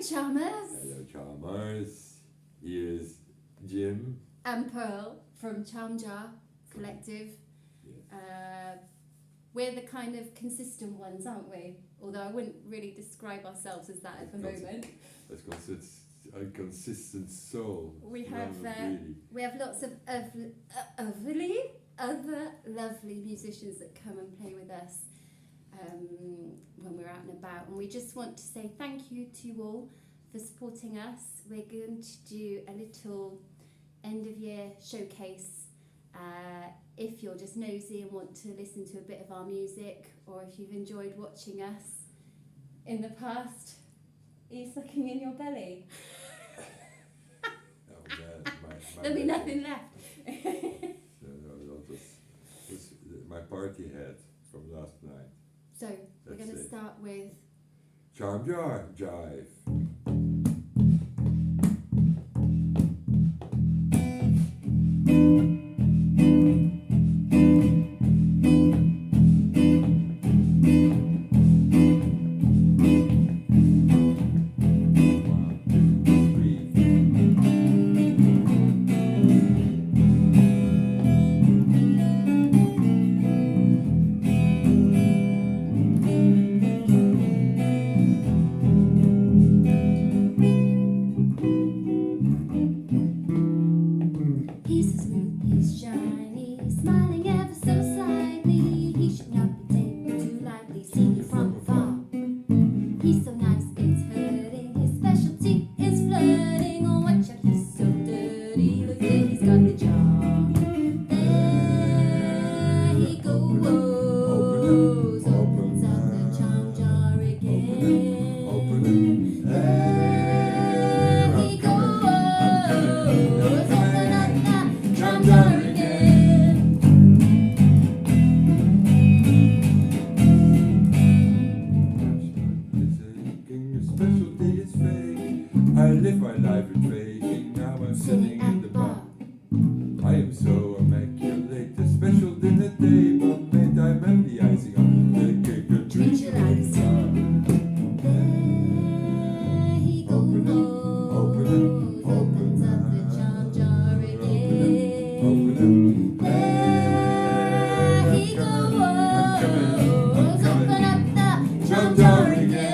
Charmers! Hello, Charmers. Here's Jim And Pearl from CharmJar Collective. Yeah. We're the kind of consistent ones, aren't we? Although I wouldn't really describe ourselves as that at the moment. That's a consistent soul. We have lots of other lovely musicians that come and play with us when we're out and about, and we just want to say thank you to you all for supporting us. We're going to do a little end of year showcase if you're just nosy and want to listen to a bit of our music, or if you've enjoyed watching us in the past. Are you sucking in your belly? There'll be nothing left. That was my party hat from last night. So we're going to start with CharmJar Jive. I live my life in faking, now I'm sitting in the bar. I am so immaculate, a special dinner table made diamond the icing on the cake. A treat you like a star. There he goes, opens up the charm jar again. There he goes, open up the charm jar again.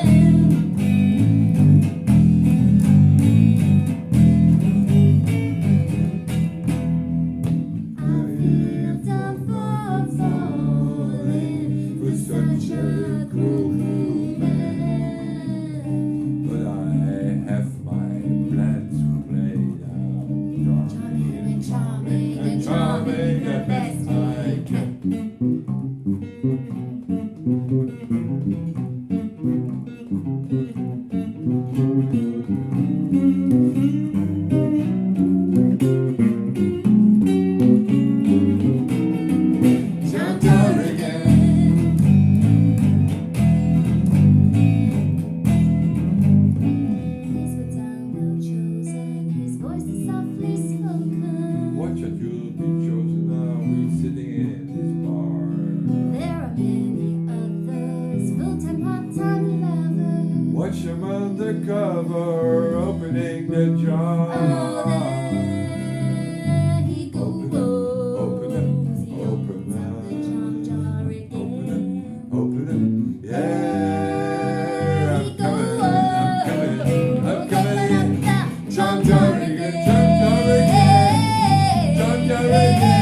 Watch him undercover, opening the jar. Oh, there he goes. Open up the charm jar again. Open up, yeah. There he goes. I'm coming in. Charm jar again. Charm jar again.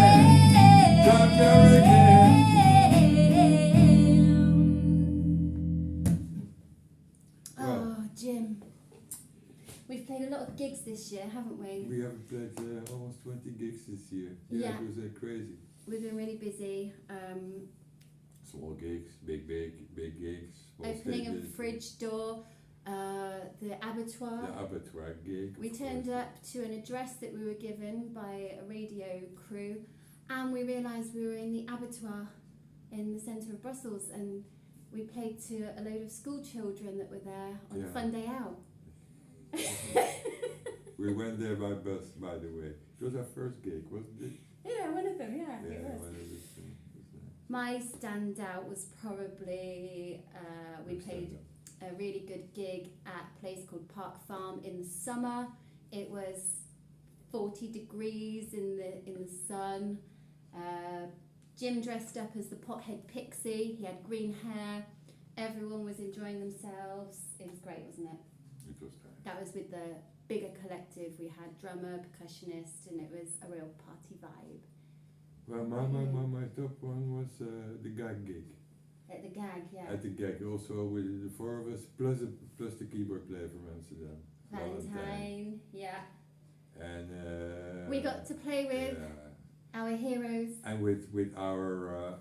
Charm jar again. Jim, we've played a lot of gigs this year, haven't we? We have played almost 20 gigs this year. Yeah. It was crazy. We've been really busy. Small gigs, big gigs. Opening a fridge door, the abattoir. The abattoir gig. We turned up to an address that we were given by a radio crew, and we realised we were in the abattoir in the centre of Brussels, and we played to a load of school children that were there on a fun day out. We went there by bus, by the way. It was our first gig, wasn't it? Yeah, one of them, yeah. It was. One of the My standout was probably, we played a really good gig at a place called Park Farm in the summer. It was 40 degrees in the sun. Jim dressed up as the pothead pixie. He had green hair. Everyone was enjoying themselves. It was great, wasn't it? It was great. That was with the bigger collective. We had drummer, percussionist, and it was a real party vibe. Well, my top one was the gag gig. At the gag, yeah. At the gag, also with the four of us, plus the keyboard player from Amsterdam. Valentine, yeah. And we got to play with our heroes. And with our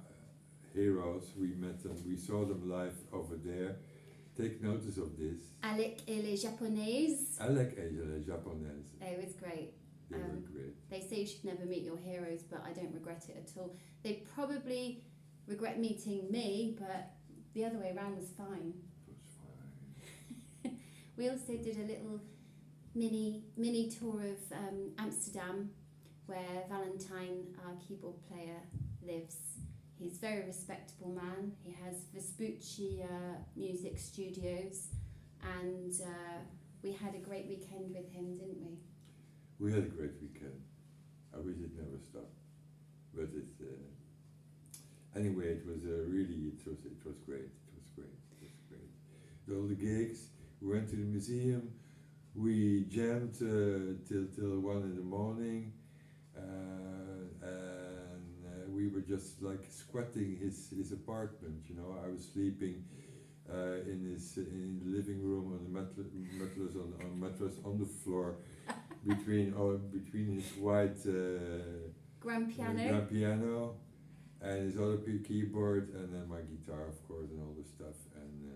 heroes, we met them, we saw them live over there. Take notice of this. Alec et les Japonaises. Alec et les Japonaises. It was great. They were great. They say you should never meet your heroes, but I don't regret it at all. They probably regret meeting me, but the other way around was fine. It was fine. We also did a little mini tour of Amsterdam, where Valentine, our keyboard player, lives. He's a very respectable man. He has Vespucci music studios, and we had a great weekend with him, didn't we? We had a great weekend. I wish it never stopped, but it. Anyway, it was really. It was great. It was great. All the gigs. We went to the museum. We jammed till 1 in the morning, and we were just like squatting his apartment. You know, I was sleeping in the living room on the mattress on the floor. Between his white grand piano and his other keyboard, and then my guitar, of course, and all the stuff. And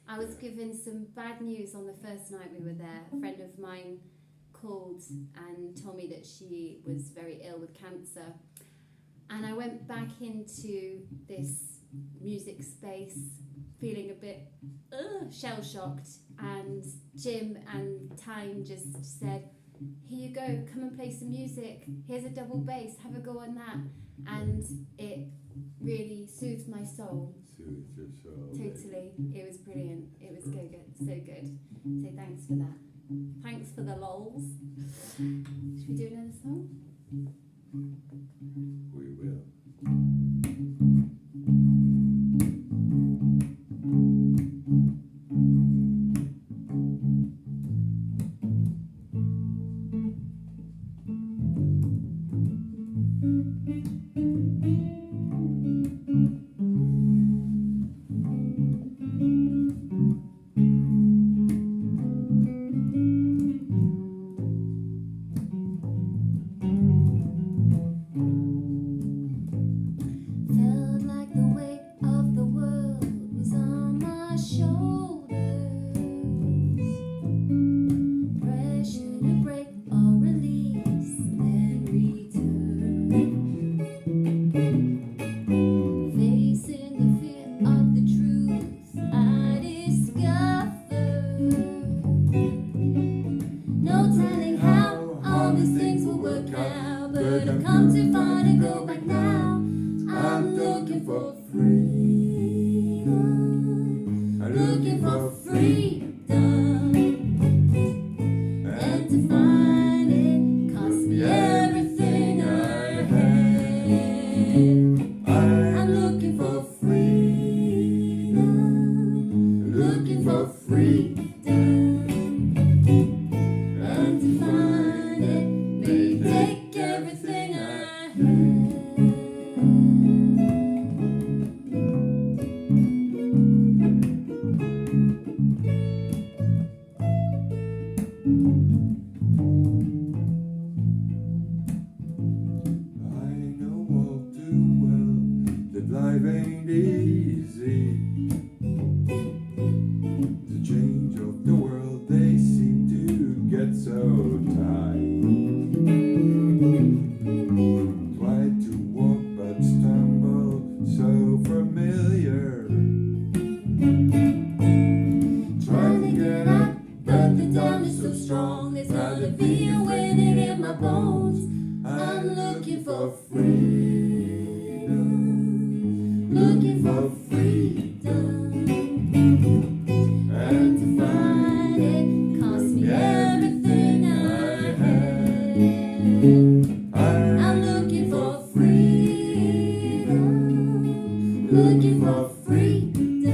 I was given some bad news on the first night we were there. A friend of mine called and told me that she was very ill with cancer, and I went back into this music space feeling a bit shell-shocked, and Jim and Time just said, here you go, come and play some music, here's a double bass, have a go on that, and it really soothed my soul. Soothed your soul. Totally, it was brilliant, it was so good, so thanks for that. Thanks for the lols. Should we do another song? We will. Looking for freedom. for freedom,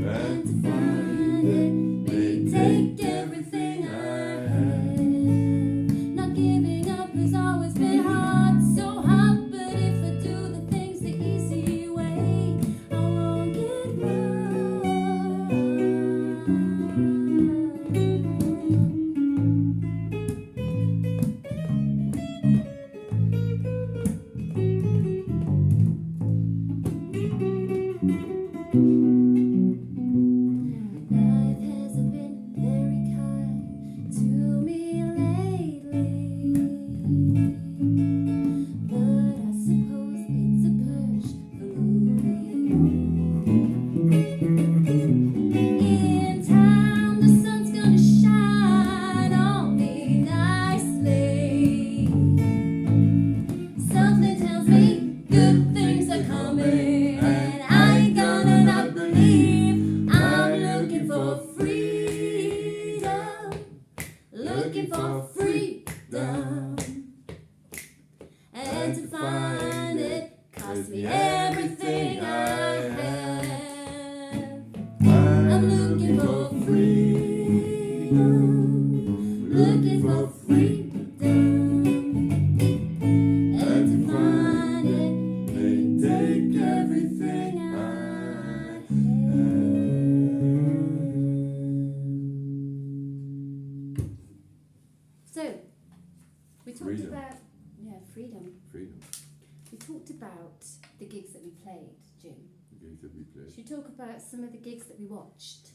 and to find it may take everything I have. Not giving up has always been hard, so hard, but if I do the things the easy way, I won't get wrong. Life hasn't been very kind to me lately, but I suppose it's a purge for moving on. In time, the sun's gonna shine on me nicely. Something tells me good things are coming, and I ain't gonna not believe. I'm looking for freedom, looking for freedom, and to find it cost me everything I have. I'm looking for freedom, looking for freedom, and to find it may take everything I have. So, we talked Freedom. about freedom. Freedom. We talked about the gigs that we played, Jim. The gigs that we played. Should we talk about some of the gigs that we watched?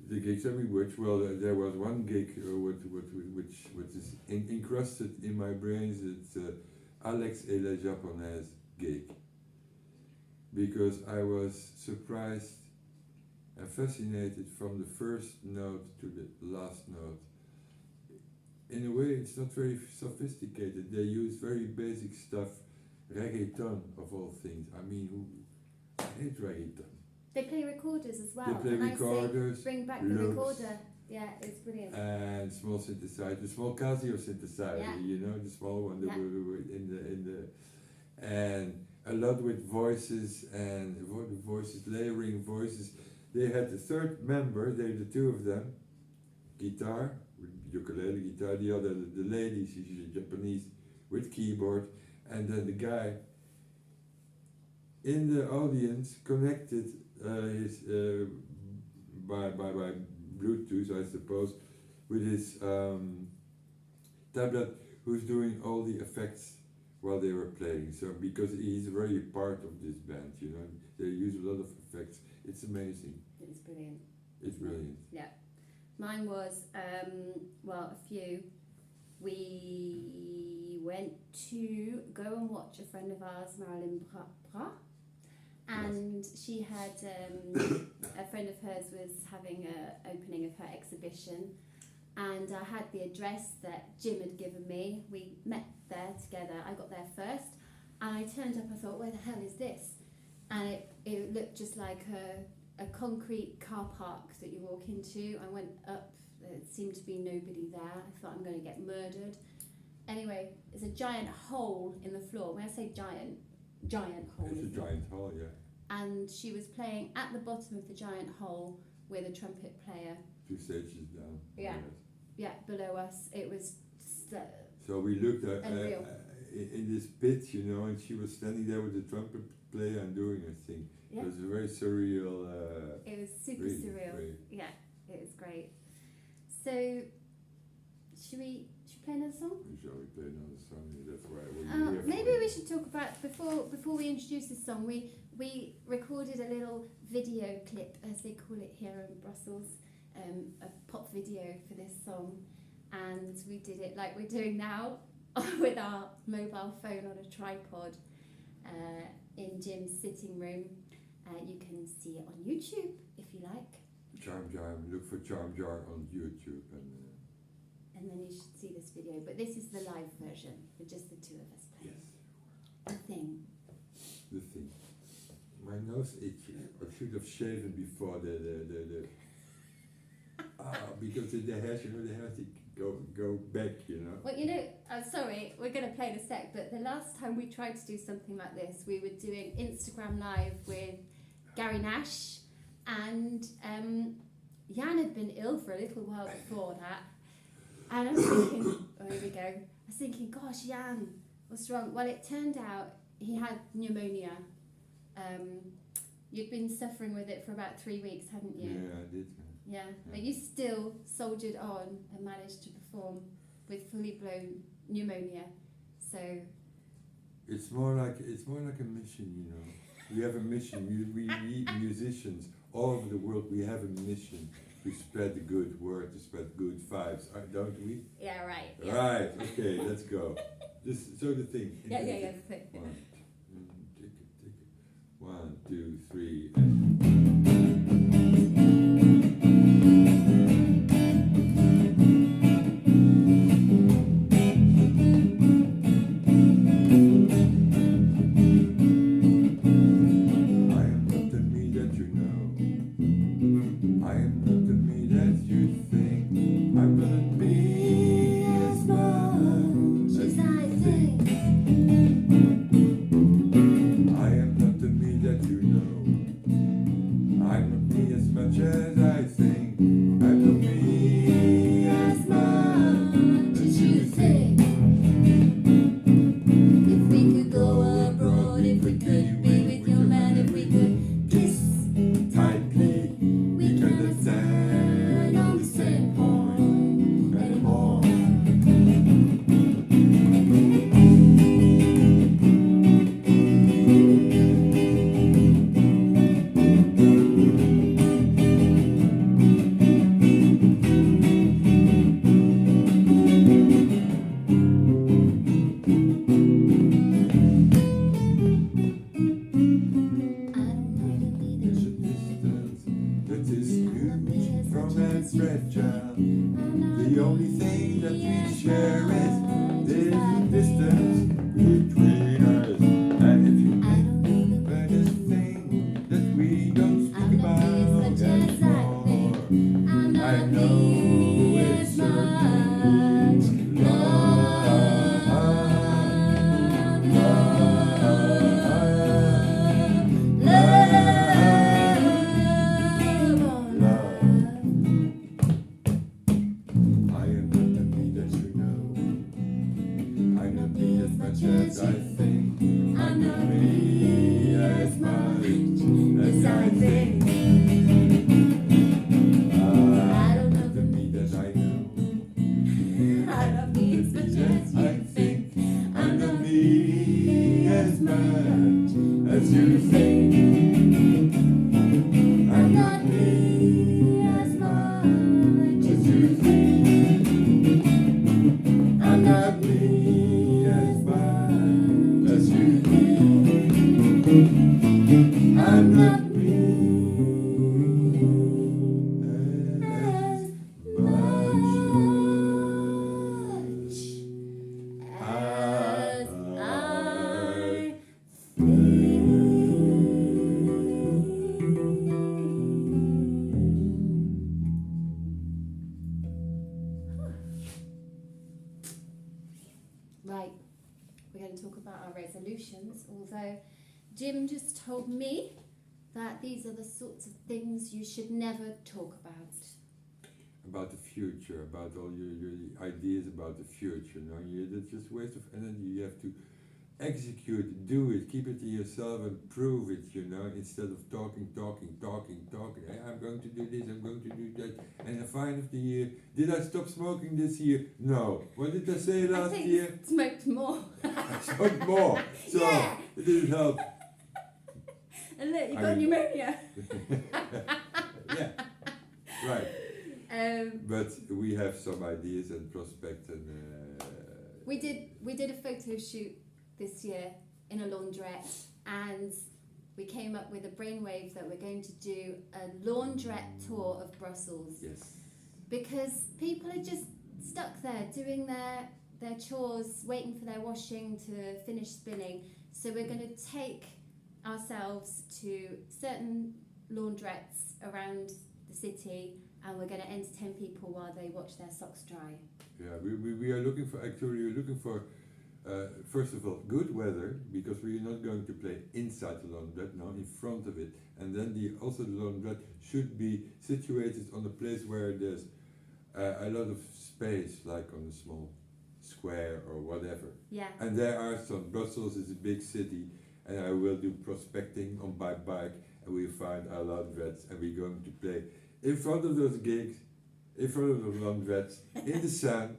The gigs that we watched, well, there was one gig which is encrusted in my brains. It's Alex et la Japonaise gig. Because I was surprised and fascinated from the first note to the last note. In a way, it's not very sophisticated. They use very basic stuff, reggaeton of all things. I mean, I hate reggaeton. They play recorders as well. They play and recorders, I say, bring back the loops, recorder. Yeah, it's brilliant. and small synthesizer, the small Casio synthesizer, Yeah. you know, the small one that Yeah. were in the, and a lot with voices and voices, layering voices. They had the third member, the two of them, guitar, ukulele guitar, the other, the lady, she's Japanese, with keyboard, and then the guy in the audience connected his by Bluetooth, I suppose, with his tablet, who's doing all the effects while they were playing. So because he's very part of this band, you know, they use a lot of effects. It's amazing. It's brilliant. It's brilliant. Yeah. Mine was, well, a few. We went to go and watch a friend of ours, Marilyn Bra, and she had, a friend of hers was having a opening of her exhibition, and I had the address that Jim had given me. We met there together. I got there first, and I turned up. I thought, where the hell is this? And it looked just like a concrete car park that you walk into. I went up. There seemed to be nobody there. I thought, I'm going to get murdered. Anyway, there's a giant hole in the floor. When I say giant hole. It's a giant hall, yeah. And she was playing at the bottom of the giant hole with a trumpet player. 2 stages down. Yeah. Yeah, below us. It was just, So we looked at unreal. in this pit, you know, and she was standing there with the trumpet player and doing her thing. Yeah. It was a very surreal. It was super really surreal. great. Yeah, it was great. So, should we play another song? Shall we play another song? That's why we. Maybe we should talk about before we introduce this song. We recorded a little video clip, as they call it here in Brussels, a pop video for this song, and we did it like we're doing now with our mobile phone on a tripod in Jim's sitting room. You can see it on YouTube if you like. CharmJar. Look for CharmJar on YouTube And then you should see this video. But this is the live version with just the two of us playing. yes, The thing. the thing. My nose itchy. I should have shaven before the because the hairs, you know, the hairs go back, you know. Well, you know, sorry, we're going to play in a sec, but the last time we tried to do something like this, we were doing Instagram Live with Gary Nash, and Jan had been ill for a little while before that. And I was thinking, oh, here we go. I was thinking, gosh, Jan, what's wrong? Well, it turned out he had pneumonia. You'd been suffering with it for about 3 weeks, hadn't you? Yeah, I did. Yeah, but you still soldiered on and managed to perform with fully blown pneumonia. So it's more like a mission, you know. We have a mission. We musicians all over the world. We have a mission to spread the good word, to spread good vibes, don't we? yeah, right. Yeah. Right. Okay, let's go. So the thing. Yeah, the thing. One, two, three, and. The only thing that we share is this distance between us. And if you think there's a thing that we don't speak about anymore, I know it's much as I think, I'm not me as much as I think. I don't know the me that I know. I love me as much as I think. I'm not me as much as you think. I'm not me as much as you think. I'm not me as much as you think. I'm not me as much as I think. Right, we're going to talk about our resolutions, although Jim just told me that these are the sorts of things you should never talk about. About the future, about all your ideas about the future. No, that's just waste of energy. You have to execute, do it, keep it to yourself and prove it, you know, instead of talking. Hey, I'm going to do this, I'm going to do that. And at the end of the year, did I stop smoking this year? No. What did I say last year? I smoked more. I smoked more. So yeah. It didn't help. And look, you got pneumonia. Yeah. Right. But we have some ideas and prospects, and we did a photo shoot this year in a laundrette, and we came up with a brainwave that we're going to do a laundrette tour of Brussels. Yes. Because people are just stuck there doing their chores, waiting for their washing to finish spinning. So we're going to take ourselves to certain laundrettes around the city, and we're going to entertain people while they watch their socks dry. Yeah, we are looking for, actually we're looking for, first of all, good weather, because we're not going to play inside the laundrette, no, in front of it. And then also the laundrette should be situated on a place where there's a lot of space, like on a small square or whatever. Yeah. And there are some, Brussels is a big city, and I will do prospecting on my bike, and we find our laundrettes, and we're going to play in front of those gigs, in front of those laundrettes, in the sun,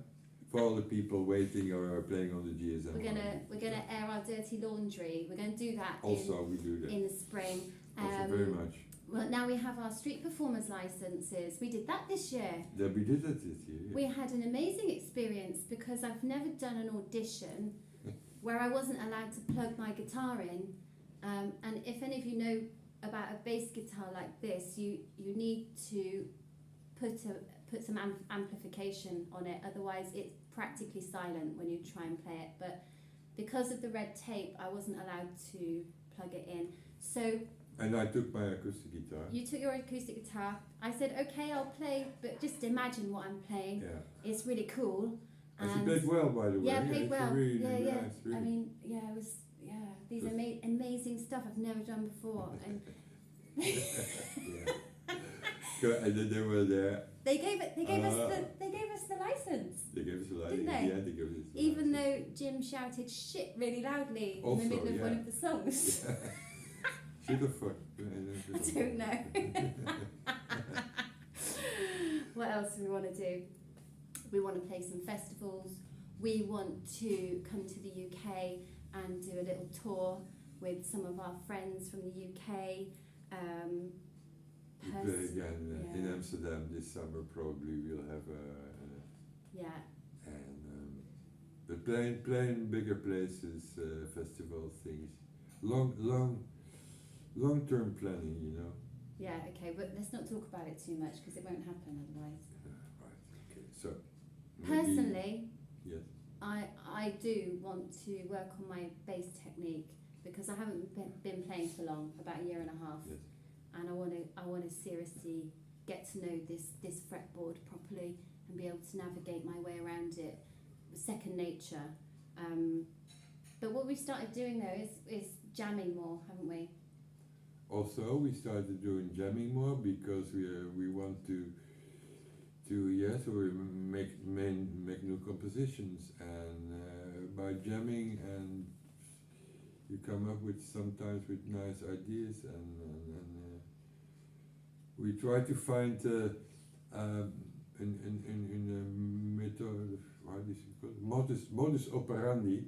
for all the people waiting or playing on the GSM. We're gonna air our dirty laundry. We're gonna do that. Also, we do that. In the spring. Also, very much. Well, now we have our street performers licenses. We did that this year. Yeah, we did that this year. Yeah. We had an amazing experience because I've never done an audition where I wasn't allowed to plug my guitar in. And if any of you know about a bass guitar like this, you need to put some amplification on it. Otherwise, it's practically silent when you try and play it. But because of the red tape, I wasn't allowed to plug it in. So. And I took my acoustic guitar. You took your acoustic guitar. I said, okay, I'll play, but just imagine what I'm playing. Yeah. It's really cool. And she played well, by the way. Yeah, played well. Really yeah. nice, really. I mean, yeah, it was, these amazing stuff I've never done before. And Good, and then they were there. They gave us the license. They gave us the license. Didn't they? Yeah, they gave us the Even license. though Jim shouted shit really loudly Also, in the middle of one yeah. of the songs. Shit the fuck. I don't know. What else do we want to do? We want to play some festivals. We want to come to the UK and do a little tour with some of our friends from the UK. We play again in Amsterdam this summer. Probably we'll have and but playing bigger places, festival things, long-term planning, you know. Yeah, okay, but let's not talk about it too much because it won't happen otherwise. Right. Okay. So. Personally, yes. I do want to work on my bass technique because I haven't been playing for long, about a year and a half. Yes. And I want to seriously get to know this fretboard properly and be able to navigate my way around it, second nature. But what we've started doing though is jamming more, haven't we? Also, we started doing jamming more because we want to make new compositions, and by jamming and you come up with sometimes with nice ideas, and we try to find in a method, what is it called? Modus operandi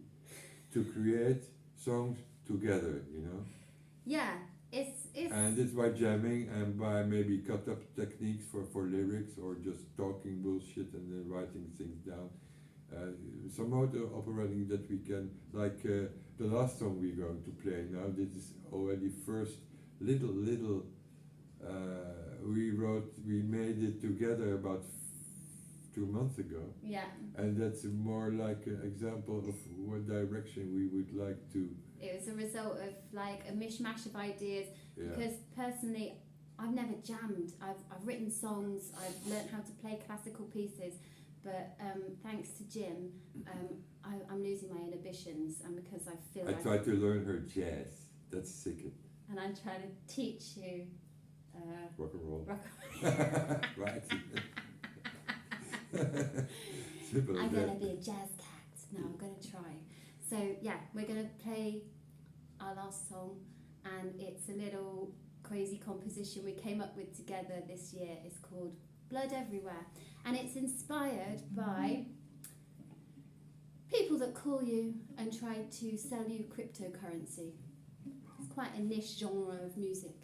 to create songs together, you know. Yeah, it's and it's by jamming and by maybe cut up techniques for lyrics, or just talking bullshit and then writing things down. Some modus operandi that we can, like the last song we're going to play now. This is already first little. We made it together about 2 months ago. Yeah. And that's more like an example of what direction we would like to. It was a result of like a mishmash of ideas. Yeah. Because personally, I've never jammed. I've written songs. I've learned how to play classical pieces. But thanks to Jim, I'm losing my inhibitions, and because I feel I tried to learn her jazz. That's sick. And I'm trying to teach you rock and roll. Right. I'm gonna be a jazz cat. No, I'm gonna try. So yeah, we're gonna play our last song, and it's a little crazy composition we came up with together this year. It's called Blood Everywhere, and it's inspired by people that call you and try to sell you cryptocurrency. It's quite a niche genre of music.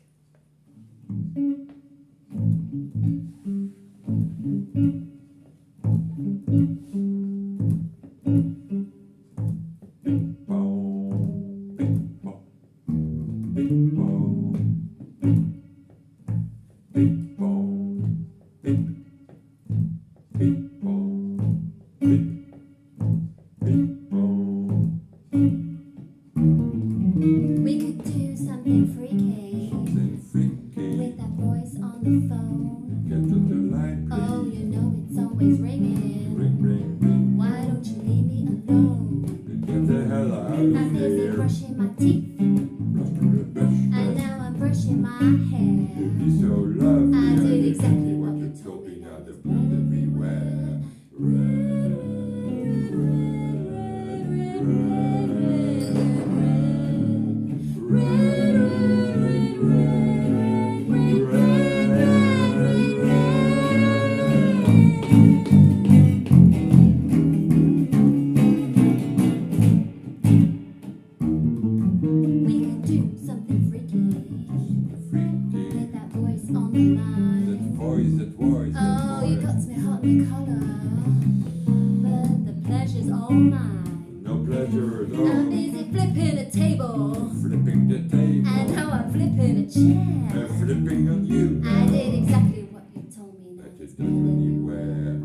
We could do something freaky with that voice on the phone. Get on the line, Oh, you know it's always ringing. ring, ring. brushing my hair. You're so lovely. I did did exactly what what you you told me. told me. Now there's blood everywhere. We could do something freaky Freaky. with that voice on the line. That voice. Oh, you got me hot in the collar, but the pleasure's all mine. No pleasure at I'm all. busy flipping a table, Flipping the table. and now I'm flipping a chair. Flipping on you. I did exactly what you told me. Now That it's is not anywhere.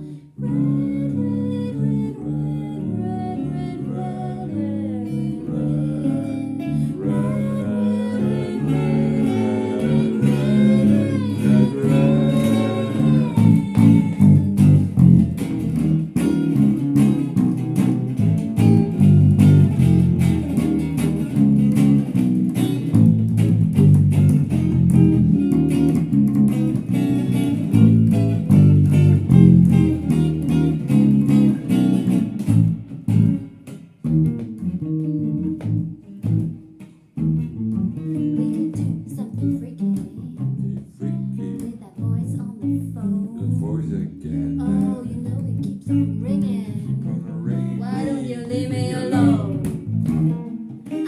We could do something freaky Freaky. with that voice on the The phone. voice again. Oh, you know it keeps on ringing. Gonna ring. Why don't you leave me alone?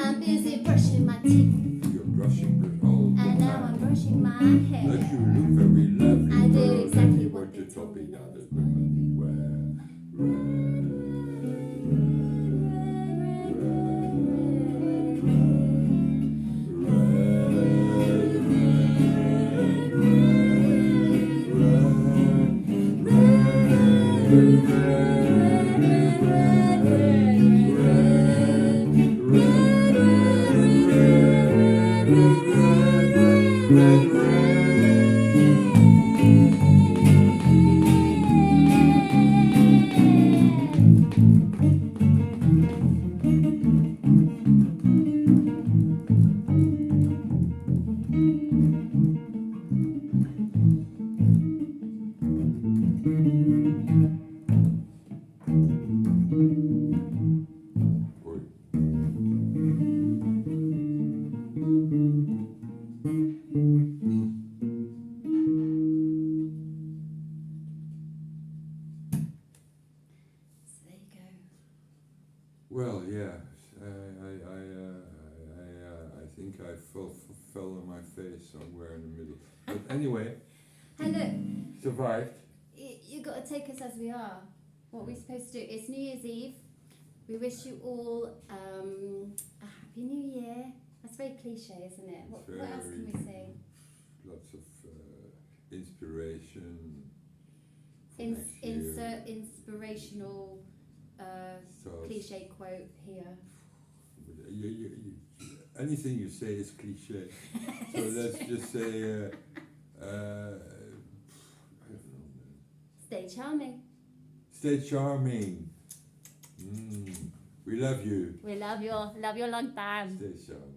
I'm busy brushing my teeth, You're brushing the old. and now I'm brushing my But you hair. look very lovely. I did girl. exactly What what you they told me. told me. Now there's blood everywhere. So there you go. Well, yeah, I think I fell on my face somewhere in the middle. But anyway, Hey, look, survived. you got to take us as we are. What we're supposed to do. It's New Year's Eve. We wish you all a happy New Year. That's very cliche, isn't it? What else can we say? Lots of inspiration. for next year. Insert inspirational So cliche quote here. anything you say is cliche. So let's just say, I don't know. Stay charming. Stay charming. We love you. We love you. Love you a long time. Stay charming.